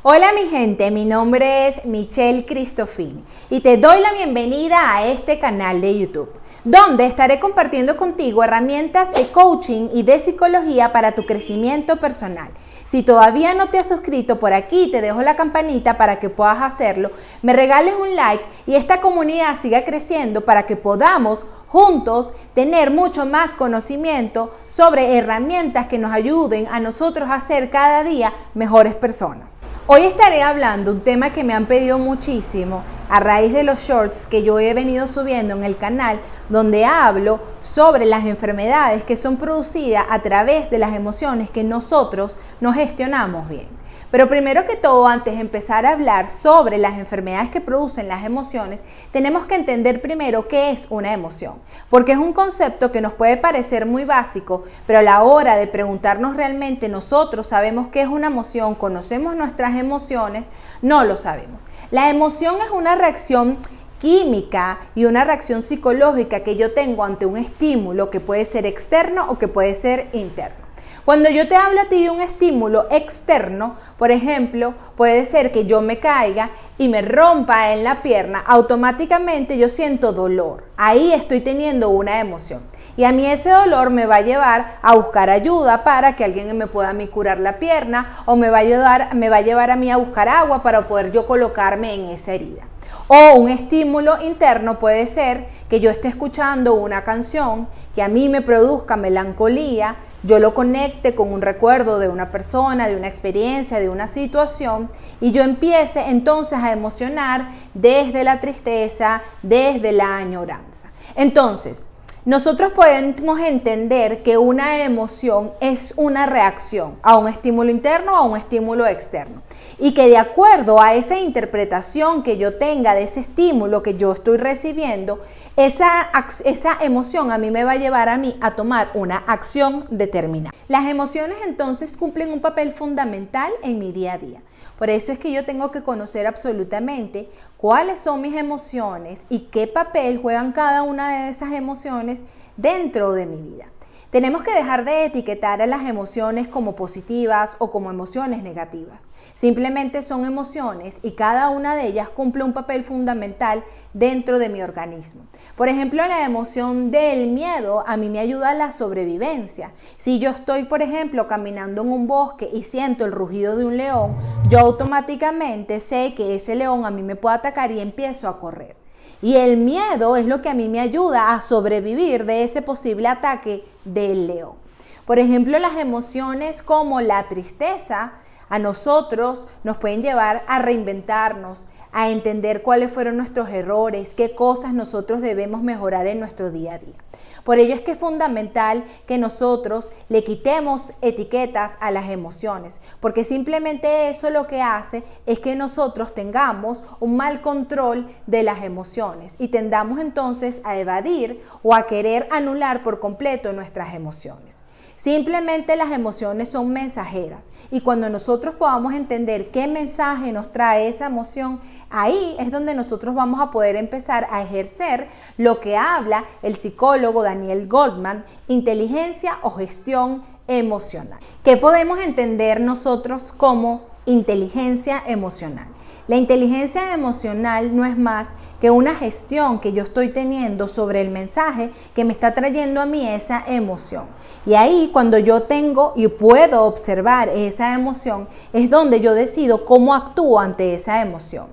Hola mi gente, mi nombre es Michelle Cristofini y te doy la bienvenida a este canal de YouTube, donde estaré compartiendo contigo herramientas de coaching y de psicología para tu crecimiento personal. Si todavía no te has suscrito, por aquí te dejo la campanita para que puedas hacerlo, me regales un like y esta comunidad siga creciendo para que podamos juntos tener mucho más conocimiento sobre herramientas que nos ayuden a nosotros a ser cada día mejores personas. Hoy estaré hablando un tema que me han pedido muchísimo a raíz de los shorts que yo he venido subiendo en el canal, donde hablo sobre las enfermedades que son producidas a través de las emociones que nosotros no gestionamos bien. Pero primero que todo, antes de empezar a hablar sobre las enfermedades que producen las emociones, tenemos que entender primero qué es una emoción, porque es un concepto que nos puede parecer muy básico, pero a la hora de preguntarnos realmente nosotros sabemos qué es una emoción, conocemos nuestras emociones, no lo sabemos. La emoción es una reacción química y una reacción psicológica que yo tengo ante un estímulo que puede ser externo o que puede ser interno. Cuando yo te hablo a ti de un estímulo externo, por ejemplo, puede ser que yo me caiga y me rompa en la pierna, automáticamente yo siento dolor. Ahí estoy teniendo una emoción. Y a mí ese dolor me va a llevar a buscar ayuda para que alguien me pueda a mí curar la pierna, o me va a llevar a mí a buscar agua para poder yo colocarme en esa herida. O un estímulo interno puede ser que yo esté escuchando una canción que a mí me produzca melancolía, yo lo conecte con un recuerdo de una persona, de una experiencia, de una situación, y yo empiece entonces a emocionar desde la tristeza, desde la añoranza. Entonces, nosotros podemos entender que una emoción es una reacción a un estímulo interno o a un estímulo externo, y que de acuerdo a esa interpretación que yo tenga de ese estímulo que yo estoy recibiendo, esa emoción a mí me va a llevar a tomar una acción determinada. Las emociones entonces cumplen un papel fundamental en mi día a día. Por eso es que yo tengo que conocer absolutamente cuáles son mis emociones y qué papel juegan cada una de esas emociones dentro de mi vida. Tenemos que dejar de etiquetar a las emociones como positivas o como emociones negativas. Simplemente son emociones y cada una de ellas cumple un papel fundamental dentro de mi organismo. Por ejemplo, la emoción del miedo a mí me ayuda a la sobrevivencia. Si yo estoy, por ejemplo, caminando en un bosque y siento el rugido de un león, yo automáticamente sé que ese león a mí me puede atacar y empiezo a correr. Y el miedo es lo que a mí me ayuda a sobrevivir de ese posible ataque del león. Por ejemplo, las emociones como la tristeza a nosotros nos pueden llevar a reinventarnos, a entender cuáles fueron nuestros errores, qué cosas nosotros debemos mejorar en nuestro día a día. Por ello es que es fundamental que nosotros le quitemos etiquetas a las emociones, porque simplemente eso lo que hace es que nosotros tengamos un mal control de las emociones y tendamos entonces a evadir o a querer anular por completo nuestras emociones. Simplemente las emociones son mensajeras, y cuando nosotros podamos entender qué mensaje nos trae esa emoción, ahí es donde nosotros vamos a poder empezar a ejercer lo que habla el psicólogo Daniel Goleman, inteligencia o gestión emocional. ¿Qué podemos entender nosotros como inteligencia emocional? La inteligencia emocional no es más que una gestión que yo estoy teniendo sobre el mensaje que me está trayendo a mí esa emoción. Y ahí, cuando yo tengo y puedo observar esa emoción, es donde yo decido cómo actúo ante esa emoción.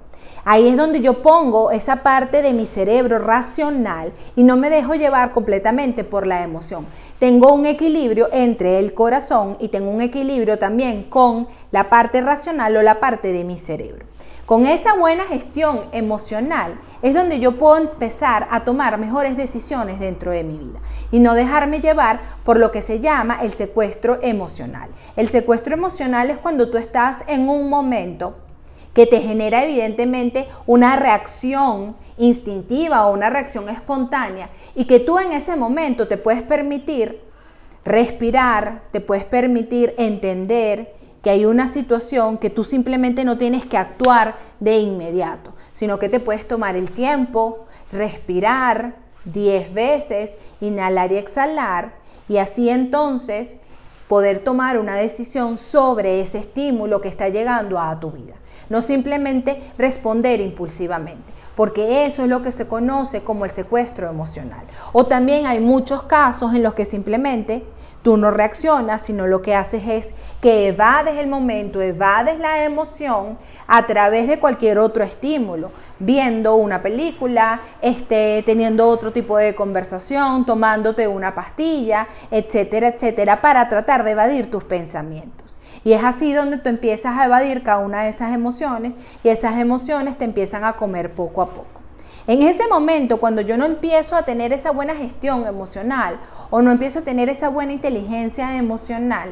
Ahí es donde yo pongo esa parte de mi cerebro racional y no me dejo llevar completamente por la emoción. Tengo un equilibrio entre el corazón y tengo un equilibrio también con la parte racional o la parte de mi cerebro. Con esa buena gestión emocional es donde yo puedo empezar a tomar mejores decisiones dentro de mi vida y no dejarme llevar por lo que se llama el secuestro emocional. El secuestro emocional es cuando tú estás en un momento que te genera evidentemente una reacción instintiva o una reacción espontánea, y que tú en ese momento te puedes permitir respirar, te puedes permitir entender que hay una situación que tú simplemente no tienes que actuar de inmediato, sino que te puedes tomar el tiempo, respirar 10 veces, inhalar y exhalar, y así entonces poder tomar una decisión sobre ese estímulo que está llegando a tu vida. No simplemente responder impulsivamente, porque eso es lo que se conoce como el secuestro emocional. O también hay muchos casos en los que simplemente tú no reaccionas, sino lo que haces es que evades el momento, evades la emoción a través de cualquier otro estímulo, viendo una película, teniendo otro tipo de conversación, tomándote una pastilla, etcétera, etcétera, para tratar de evadir tus pensamientos. Y es así donde tú empiezas a evadir cada una de esas emociones y esas emociones te empiezan a comer poco a poco. En ese momento, cuando yo no empiezo a tener esa buena gestión emocional o no empiezo a tener esa buena inteligencia emocional,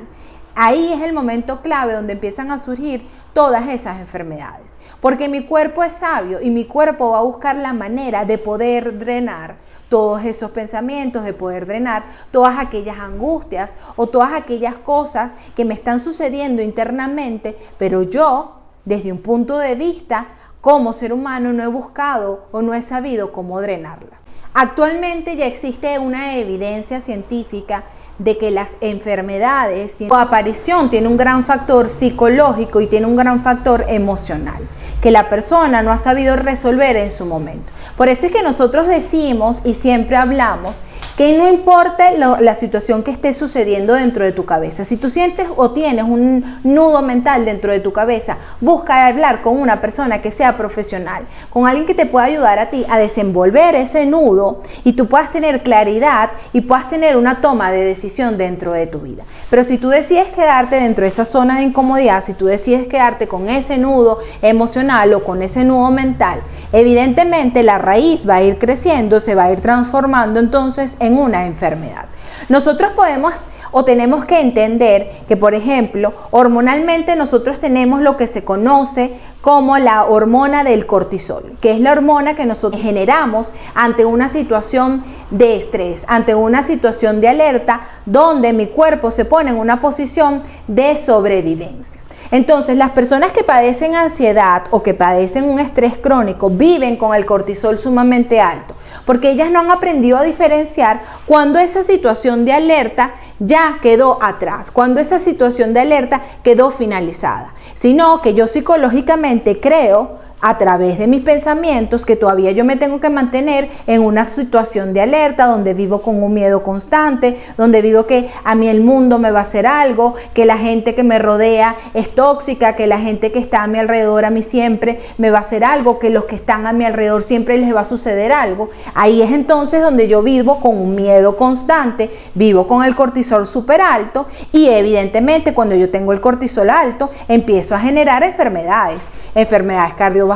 ahí es el momento clave donde empiezan a surgir todas esas enfermedades. Porque mi cuerpo es sabio y mi cuerpo va a buscar la manera de poder drenar todos esos pensamientos, de poder drenar todas aquellas angustias o todas aquellas cosas que me están sucediendo internamente, pero yo, desde un punto de vista como ser humano, no he buscado o no he sabido cómo drenarlas. Actualmente ya existe una evidencia científica de que las enfermedades, su aparición tiene un gran factor psicológico y tiene un gran factor emocional, que la persona no ha sabido resolver en su momento. Por eso es que nosotros decimos y siempre hablamos que no importa la situación que esté sucediendo dentro de tu cabeza. Si tú sientes o tienes un nudo mental dentro de tu cabeza, busca hablar con una persona que sea profesional, con alguien que te pueda ayudar a ti a desenvolver ese nudo y tú puedas tener claridad y puedas tener una toma de decisión dentro de tu vida. Pero si tú decides quedarte dentro de esa zona de incomodidad, si tú decides quedarte con ese nudo emocional o con ese nudo mental, evidentemente la raíz va a ir creciendo, se va a ir transformando entonces en una enfermedad. Nosotros podemos o tenemos que entender que, por ejemplo, hormonalmente nosotros tenemos lo que se conoce como la hormona del cortisol, que es la hormona que nosotros generamos ante una situación de estrés, ante una situación de alerta, donde mi cuerpo se pone en una posición de sobrevivencia. Entonces, las personas que padecen ansiedad o que padecen un estrés crónico viven con el cortisol sumamente alto, porque ellas no han aprendido a diferenciar cuando esa situación de alerta ya quedó atrás, cuando esa situación de alerta quedó finalizada, sino que yo psicológicamente creo, a través de mis pensamientos, que todavía yo me tengo que mantener en una situación de alerta donde vivo con un miedo constante, donde vivo que a mí el mundo me va a hacer algo, que la gente que me rodea es tóxica, que la gente que está a mi alrededor a mí siempre me va a hacer algo, que los que están a mi alrededor siempre les va a suceder algo. Ahí es entonces donde yo vivo con un miedo constante, vivo con el cortisol súper alto y evidentemente cuando yo tengo el cortisol alto empiezo a generar enfermedades cardiovasculares,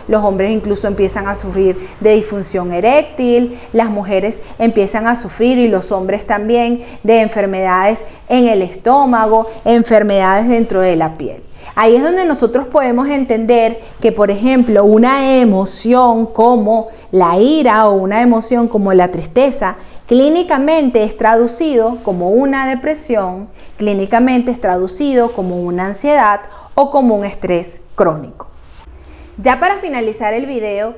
los hombres incluso empiezan a sufrir de disfunción eréctil, las mujeres empiezan a sufrir y los hombres también de enfermedades en el estómago, enfermedades dentro de la piel. Ahí es donde nosotros podemos entender que, por ejemplo, una emoción como la ira o una emoción como la tristeza, clínicamente es traducido como una depresión, clínicamente es traducido como una ansiedad o como un estrés crónico. Ya para finalizar el video,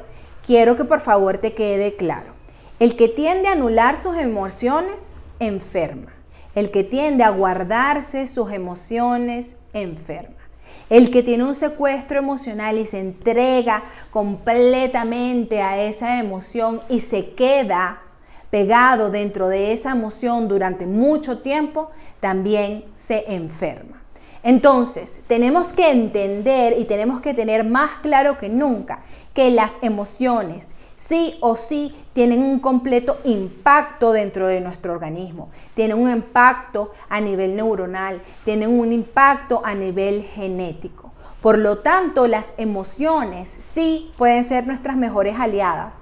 quiero que por favor te quede claro. El que tiende a anular sus emociones, enferma. El que tiende a guardarse sus emociones, enferma. El que tiene un secuestro emocional y se entrega completamente a esa emoción y se queda pegado dentro de esa emoción durante mucho tiempo, también se enferma. Entonces, tenemos que entender y tenemos que tener más claro que nunca que las emociones sí o sí tienen un completo impacto dentro de nuestro organismo, tienen un impacto a nivel neuronal, tienen un impacto a nivel genético. Por lo tanto, las emociones sí pueden ser nuestras mejores aliadas.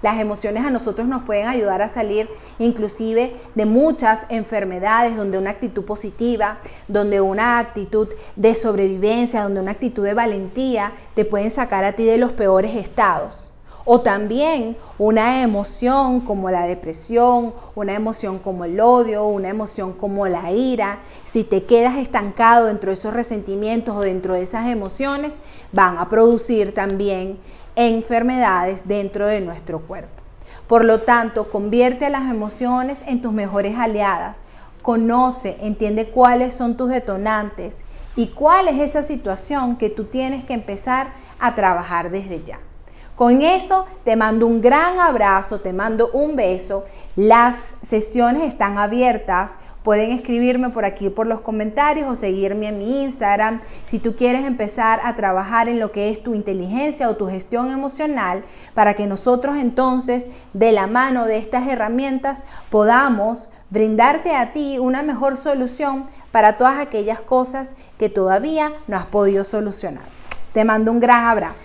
Las emociones a nosotros nos pueden ayudar a salir inclusive de muchas enfermedades, donde una actitud positiva, donde una actitud de sobrevivencia, donde una actitud de valentía te pueden sacar a ti de los peores estados. O también una emoción como la depresión, una emoción como el odio, una emoción como la ira, si te quedas estancado dentro de esos resentimientos o dentro de esas emociones, van a producir también enfermedades dentro de nuestro cuerpo. Por lo tanto, convierte a las emociones en tus mejores aliadas. conoce, entiende cuáles son tus detonantes y cuál es esa situación que tú tienes que empezar a trabajar desde ya. Con eso te mando un gran abrazo, te mando un beso. Las sesiones están abiertas. Pueden escribirme por aquí por los comentarios o seguirme en mi Instagram. Si tú quieres empezar a trabajar en lo que es tu inteligencia o tu gestión emocional, para que nosotros entonces, de la mano de estas herramientas, podamos brindarte a ti una mejor solución para todas aquellas cosas que todavía no has podido solucionar. Te mando un gran abrazo.